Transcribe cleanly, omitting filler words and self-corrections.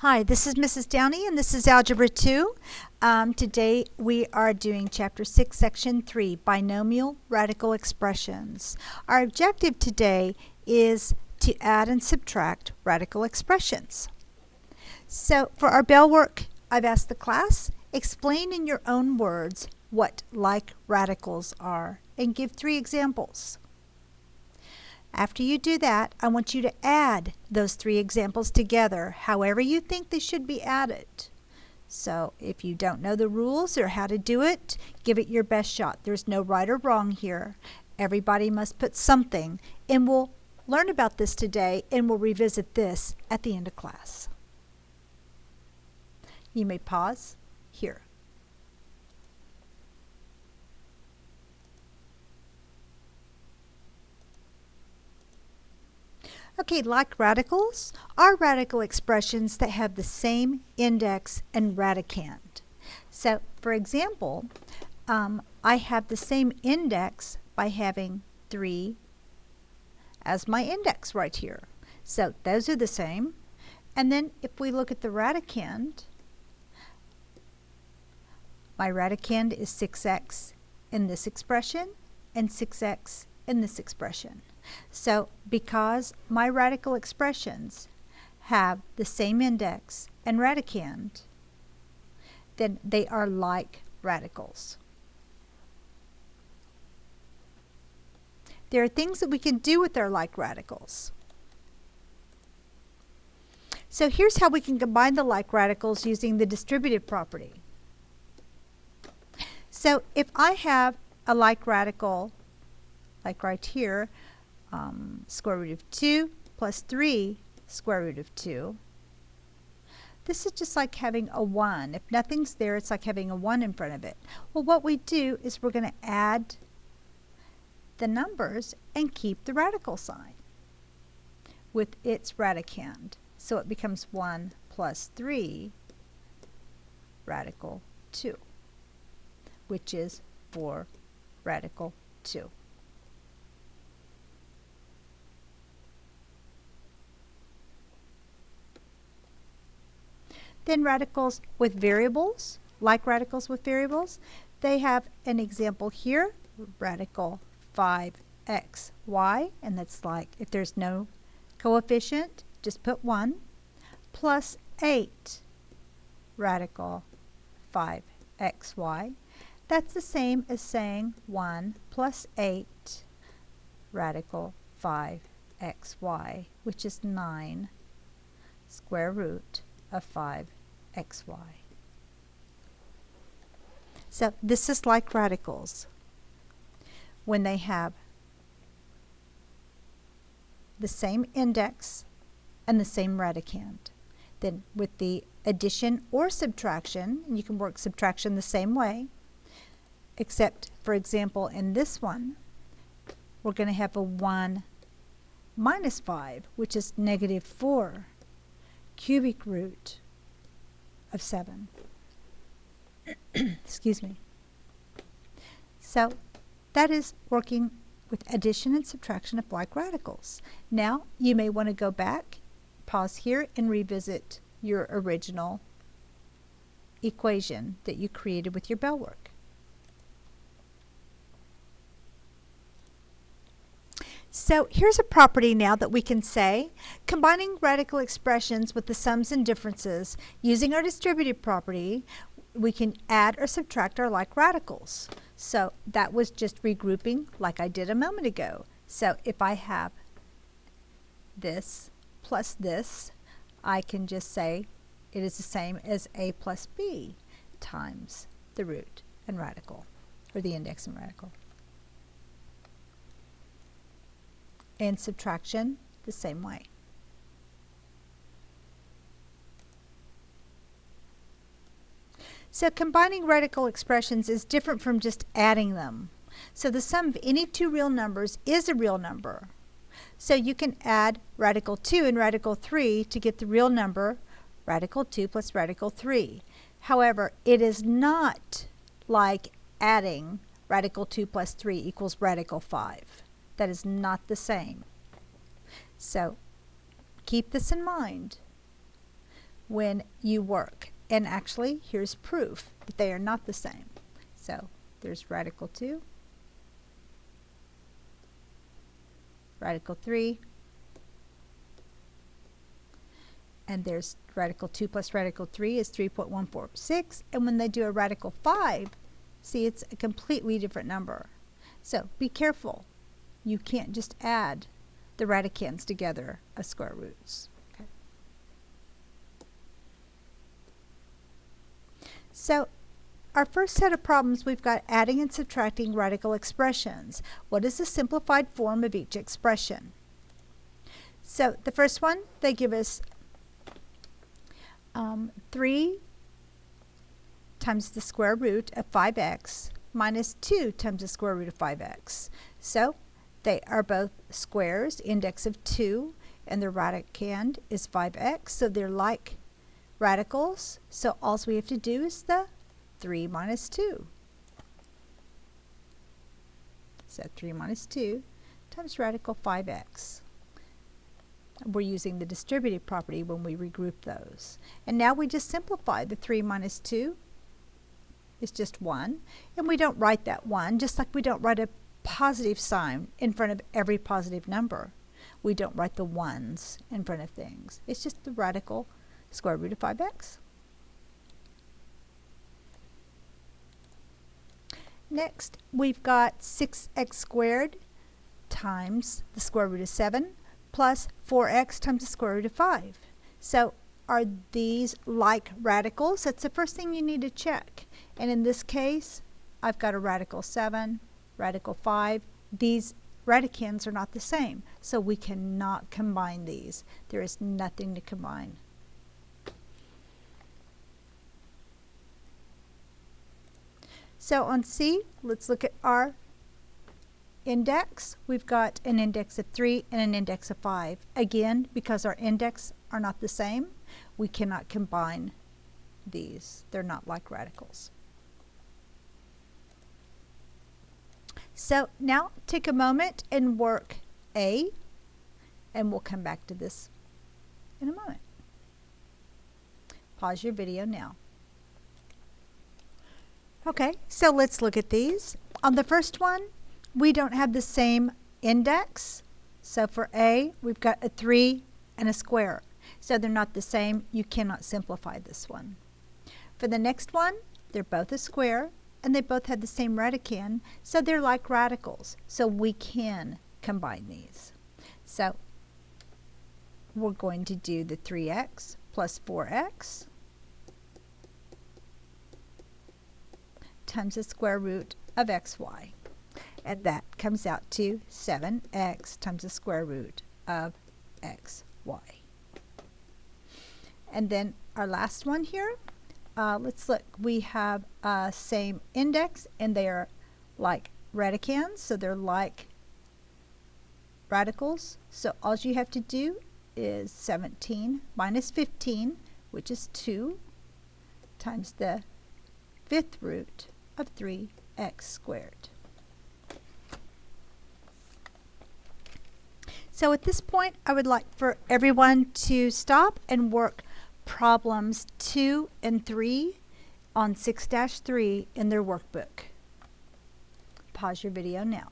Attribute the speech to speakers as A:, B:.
A: Hi, this is Mrs. Downey and this is Algebra 2. Today we are doing Chapter 6, Section 3, Binomial Radical Expressions. Our objective today is to add and subtract radical expressions. So for our bell work, I've asked the class, explain in your own words what like radicals are and give 3 examples. After you do that, I want you to add those 3 examples together, however you think they should be added. So if you don't know the rules or how to do it, give it your best shot. There's no right or wrong here. Everybody must put something, and we'll learn about this today, and we'll revisit this at the end of class. You may pause here. Okay, like radicals are radical expressions that have the same index and radicand. So, for example, I have the same index by having 3 as my index right here. So those are the same. And then if we look at the radicand, my radicand is 6x in this expression and 6x in this expression. So because my radical expressions have the same index and radicand, then they are like radicals. There are things that we can do with our like radicals. So here's how we can combine the like radicals using the distributive property. So if I have a like radical, like right here, square root of 2 plus 3 square root of 2. This is just like having a 1. If nothing's there, it's like having a 1 in front of it. Well, what we do is we're going to add the numbers and keep the radical sign with its radicand. So it becomes 1 plus 3 radical 2, which is 4 radical 2. Then radicals with variables, like radicals with variables, they have an example here, radical 5xy, and that's like if there's no coefficient, just put 1, plus 8 radical 5xy. That's the same as saying 1 plus 8 radical 5xy, which is 9 square root of 5xy. So this is like radicals when they have the same index and the same radicand. Then with the addition or subtraction, and you can work subtraction the same way, except for example in this one we're going to have a 1 minus 5, which is negative 4 cubic root of 7. Excuse me. So that is working with addition and subtraction of like radicals. Now you may want to go back, pause here, and revisit your original equation that you created with your bell work. So here's a property now that we can say, combining radical expressions with the sums and differences using our distributive property, we can add or subtract our like radicals. So that was just regrouping like I did a moment ago. So if I have this plus this, I can just say it is the same as a plus b times the root and radical, or the index and radical. And subtraction the same way. So combining radical expressions is different from just adding them. So the sum of any 2 real numbers is a real number. So you can add radical 2 and radical 3 to get the real number, radical 2 plus radical 3. However, it is not like adding radical 2 plus 3 equals radical 5. That is not the same. So keep this in mind. when you work. And actually, here's proof that they are not the same. So there's radical 2, radical 3, and there's radical 2 plus radical 3 is 3.146. And when they do a radical 5, see, it's a completely different number. So be careful. You can't just add the radicands together as square roots. Okay. So our first set of problems, we've got adding and subtracting radical expressions. What is the simplified form of each expression? So the first one, they give us 3 times the square root of 5x minus 2 times the square root of 5x. So they are both squares, index of 2, and the radicand is 5x. So they're like radicals. So all we have to do is the 3 minus 2. So 3 minus 2 times radical 5x. We're using the distributive property when we regroup those. And now we just simplify. The 3 minus 2 is just 1. And we don't write that 1, just like we don't write a positive sign in front of every positive number. We don't write the 1s in front of things. It's just the radical square root of 5x. Next, we've got 6x squared times the square root of 7 plus 4x times the square root of 5. So are these like radicals? That's the first thing you need to check. And in this case, I've got a radical 7, radical 5. These radicands are not the same, so we cannot combine these. There is nothing to combine. So on C, let's look at our index. We've got an index of 3 and an index of 5. Again, because our index are not the same, we cannot combine these. They're not like radicals. So now take a moment and work A, and we'll come back to this in a moment. Pause your video now. Okay, so let's look at these. On the first one, we don't have the same index. So for A, we've got a 3 and a square. So they're not the same. You cannot simplify this one. For the next one, they're both a square, and they both have the same radicand, so they're like radicals. So we can combine these. So we're going to do the 3x plus 4x times the square root of xy. And that comes out to 7x times the square root of xy. And then our last one here, let's look. We have same index, and they are like radicands, so they're like radicals. So all you have to do is 17 minus 15, which is 2, times the 5th root of 3x squared. So at this point, I would like for everyone to stop and work problems 2 and 3 on 6-3 in their workbook. Pause your video now.